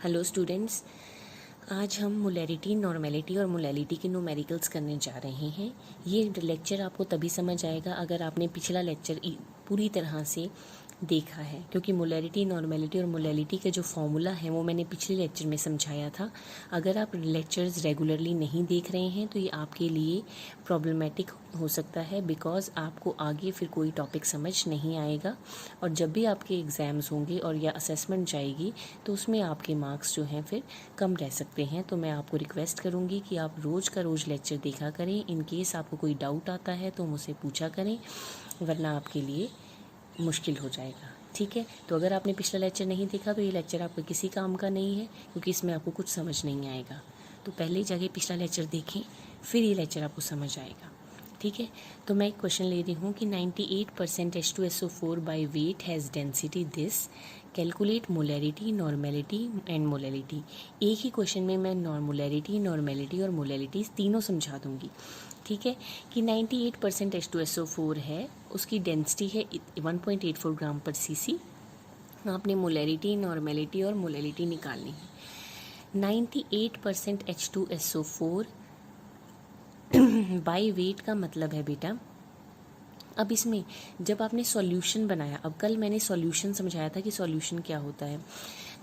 Hello students, आज हम molarity, normality और मोलैलिटी के न्यूमेरिकल्स करने जा रहे हैं। ये लेक्चर आपको तभी समझ आएगा अगर आपने पिछला लेक्चर पूरी तरह से देखा है, क्योंकि मोलैरिटी, नॉर्मेलिटी और मोलैलिटी का जो फॉर्मूला है वो मैंने पिछले लेक्चर में समझाया था। अगर आप लेक्चर्स रेगुलरली नहीं देख रहे हैं तो ये आपके लिए प्रॉब्लमेटिक हो सकता है, बिकॉज आपको आगे फिर कोई टॉपिक समझ नहीं आएगा और जब भी आपके एग्ज़ाम्स होंगे और या असेसमेंट जाएगी तो उसमें आपके मार्क्स जो हैं फिर कम रह सकते हैं। तो मैं आपको रिक्वेस्ट करूँगी कि आप रोज़ का रोज़ लेक्चर देखा करें। इन केस आपको कोई डाउट आता है तो मुझसे पूछा करें, वरना आपके लिए मुश्किल हो जाएगा। ठीक है, तो अगर आपने पिछला लेक्चर नहीं देखा तो ये लेक्चर आपका किसी काम का नहीं है, क्योंकि इसमें आपको कुछ समझ नहीं आएगा। तो पहले जाके पिछला लेक्चर देखें, फिर ये लेक्चर आपको समझ आएगा। ठीक है, तो मैं एक क्वेश्चन ले रही हूँ कि 98% H2SO4 by wait has density this, calculate molarity, normality and molality. एक ही क्वेश्चन में मैं मोलैरिटी, नॉर्मेलिटी और मोलैलिटी तीनों समझा दूंगी। ठीक है, कि 98% H2SO4 है, उसकी डेंसिटी है 1.84 ग्राम पर सीसी। आपने मोलैरिटी, नॉर्मेलिटी और मोलैलिटी निकालनी है। 98% H2SO4 बाई वेट का मतलब है बेटा, अब इसमें जब आपने सॉल्यूशन बनाया, अब कल मैंने सॉल्यूशन समझाया था कि सॉल्यूशन क्या होता है,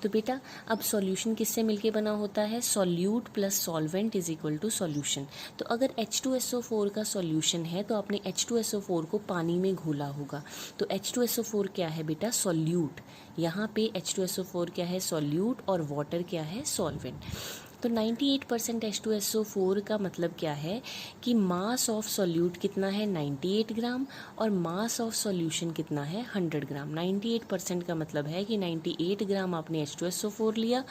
तो बेटा अब सॉल्यूशन किससे मिलके बना होता है, solute plus solvent is equal to solution. तो अगर H2SO4 का सॉल्यूशन है तो आपने H2SO4 को पानी में घोला होगा। तो H2SO4 क्या है बेटा, सॉल्यूट। यहाँ पे H2SO4 क्या है, सॉल्यूट, और वाटर क्या है, सॉल्वेंट। तो 98% H2SO4 का मतलब क्या है कि मास ऑफ सॉल्यूट कितना है, 98 ग्राम, और मास ऑफ सॉल्यूशन कितना है, 100 ग्राम। 98% का मतलब है कि 98 ग्राम आपने H2SO4 लिया,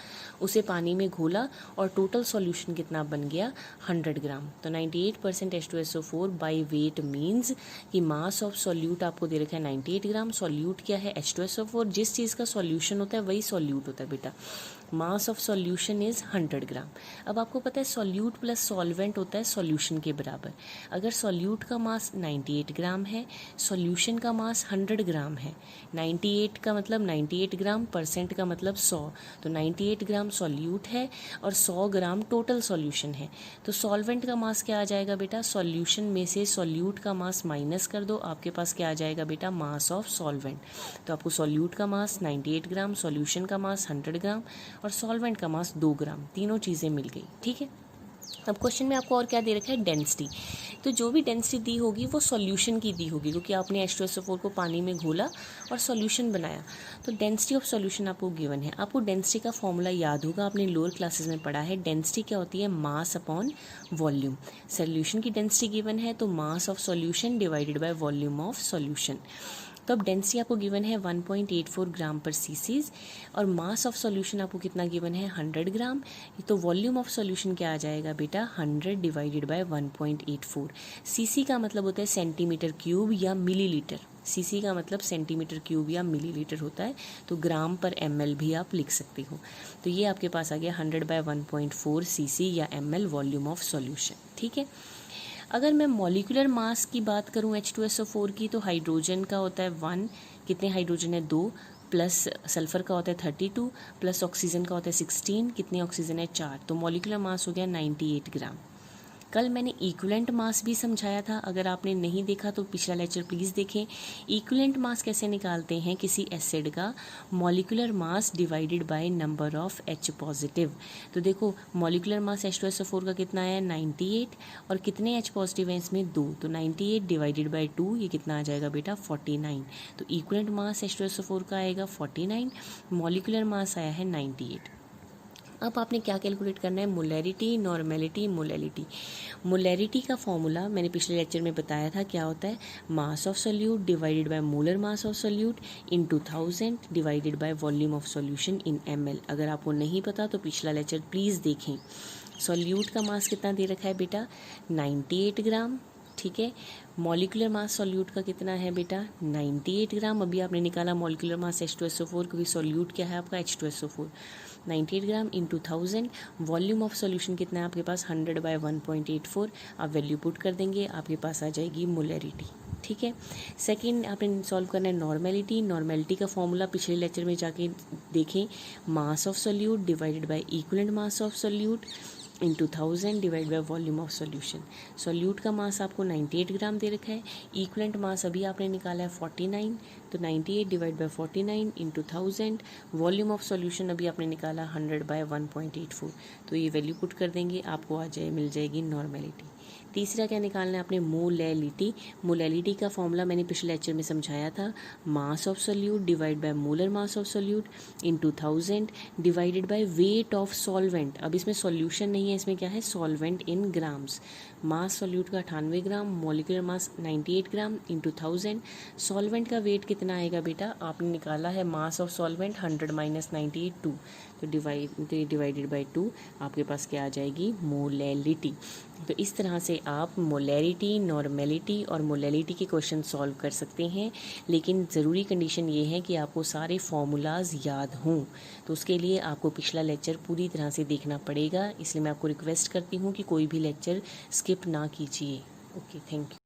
उसे पानी में घोला, और टोटल सॉल्यूशन कितना बन गया, 100 ग्राम। तो 98% H2SO4 बाई वेट मीन्स कि मास ऑफ सॉल्यूट आपको दे रखा है 98 ग्राम, सॉल्यूट क्या है, H2SO4। जिस चीज़ का सॉल्यूशन होता है वही सॉल्यूट होता है बेटा। मास ऑफ सॉल्यूशन इज़ 100 ग्राम। अब आपको पता है सॉल्यूट प्लस सॉल्वेंट होता है सॉल्यूशन के बराबर। अगर सॉल्यूट का मास 98 ग्राम है, सॉल्यूशन का मास 100 ग्राम है, 98 का मतलब 98 ग्राम, परसेंट का मतलब 100, तो 98 ग्राम सॉल्यूट है और 100 ग्राम टोटल सॉल्यूशन है। तो सॉल्वेंट का मास क्या आ जाएगा बेटा, सॉल्यूशन में से सॉल्यूट का मास माइनस कर दो, आपके पास क्या आ जाएगा बेटा, मास ऑफ सॉल्वेंट। तो आपको सॉल्यूट का मास 98 ग्राम, सॉल्यूशन का मास 100 ग्राम और सॉल्वेंट का मास 2 ग्राम, तीनों चीज़ें मिल गई। ठीक है, अब क्वेश्चन में आपको और क्या दे रखा है, डेंसिटी। तो जो भी डेंसिटी दी होगी वो सॉल्यूशन की दी होगी, क्योंकि आपने H2SO4 को पानी में घोला और सॉल्यूशन बनाया। तो डेंसिटी ऑफ सॉल्यूशन आपको गिवन है। आपको डेंसिटी का फॉर्मूला याद होगा, आपने लोअर क्लासेस में पढ़ा है। डेंसिटी क्या होती है, मास अपॉन वॉल्यूम। सॉल्यूशन की डेंसिटी गिवन है तो mass of solution divided by volume of solution. तो अब डेंसिटी आपको गिवन है 1.84 ग्राम पर सीसीज, और मास ऑफ सॉल्यूशन आपको कितना गिवन है, 100 ग्राम। तो वॉल्यूम ऑफ सॉल्यूशन क्या आ जाएगा बेटा, 100 डिवाइडेड बाय 1.84। सीसी का मतलब होता है सेंटीमीटर क्यूब या मिलीलीटर। सीसी का मतलब सेंटीमीटर क्यूब या मिलीलीटर होता है, तो ग्राम पर ml भी आप लिख सकते हो। तो ये आपके पास आ गया 100 बाय 1.4 सीसी या ml वॉल्यूम ऑफ सॉल्यूशन। ठीक है, अगर मैं मॉलिक्यूलर मास की बात करूं H2SO4 की, तो हाइड्रोजन का होता है 1, कितने हाइड्रोजन है 2, प्लस सल्फर का होता है 32, प्लस ऑक्सीजन का होता है 16, कितने ऑक्सीजन है 4। तो मॉलिक्यूलर मास हो गया 98 ग्राम। कल मैंने इक्विवेलेंट मास भी समझाया था, अगर आपने नहीं देखा तो पिछला लेक्चर प्लीज़ देखें। इक्विवेलेंट मास कैसे निकालते हैं किसी एसिड का, molecular mass divided by number of H positive. तो देखो मॉलिक्यूलर मास H2SO4 का कितना है 98, और कितने H पॉजिटिव हैं इसमें 2, तो 98 डिवाइडेड बाय 2 ये कितना आ जाएगा बेटा 49। तो इक्विवेलेंट मास H2SO4 का आएगा 49, मॉलिक्यूलर मास आया है 98। अब आपने क्या कैलकुलेट करना है, मोलैरिटी, नॉर्मेलिटी, मोलैलिटी। मोलैरिटी का फॉर्मूला मैंने पिछले लेक्चर में बताया था, क्या होता है, मास of solute divided by molar mass of solute into 1000 divided by volume of solution in ml। अगर आपको नहीं पता तो पिछला लेक्चर प्लीज़ देखें। सोल्यूट का मास कितना दे रखा है बेटा, 98 ग्राम। ठीक है, मॉलिक्यूलर मास सॉल्यूट का कितना है बेटा, 98 ग्राम। अभी आपने निकाला मॉलिक्यूलर मास H2SO4, क्योंकि सॉल्यूट क्या है आपका H2SO4, 98 gram into 1000। Volume of solution कितना है आपके पास, 100 बाय 1.84। आप वैल्यू पुट कर देंगे, आपके पास आ जाएगी मोलैरिटी। ठीक है। सेकंड आपने सॉल्व करना है नॉर्मेलिटी। नॉर्मेलिटी का फॉर्मूला पिछले लेक्चर में जाके देखें, मास of solute divided by equivalent mass of solute into 1000 divide by volume of solution. Solute का मास आपको 98 ग्राम दे रखा है, इक्विवेलेंट मास अभी आपने निकाला है 49, तो 98 divide by 49 into 1000, volume of solution अभी आपने निकाला 100 बाय 1.84, तो ये वैल्यू पुट कर देंगे, आपको मिल जाएगी नॉर्मेलिटी। तीसरा क्या निकालना है आपने, मोलैलिटी। मोलैलिटी का फॉर्मूला मैंने पिछले लेक्चर में समझाया था, mass of solute divide by molar mass of solute into 1000 divided by weight of solvent. अब इसमें सॉल्यूशन नहीं है, इसमें क्या है, solvent in grams. Mass solute का 98 gram, molecular mass 98 gram into 1000। Solvent का वेट कितना आएगा बेटा, आपने निकाला है मास ऑफ सॉल्वेंट 100 माइनस 98 2, तो डिवाइडेड बाय 2 आपके पास क्या आ जाएगी, मोलैलिटी। तो इस तरह से आप मोलैरिटी, नॉर्मेलिटी और मोलैलिटी के क्वेश्चन सॉल्व कर सकते हैं, लेकिन ज़रूरी कंडीशन ये है कि आपको सारे फॉर्मूलाज याद हों। तो उसके लिए आपको पिछला लेक्चर पूरी तरह से देखना पड़ेगा, इसलिए मैं आपको रिक्वेस्ट करती हूँ कि कोई भी लेक्चर स्किप ना कीजिए। Okay, thank you.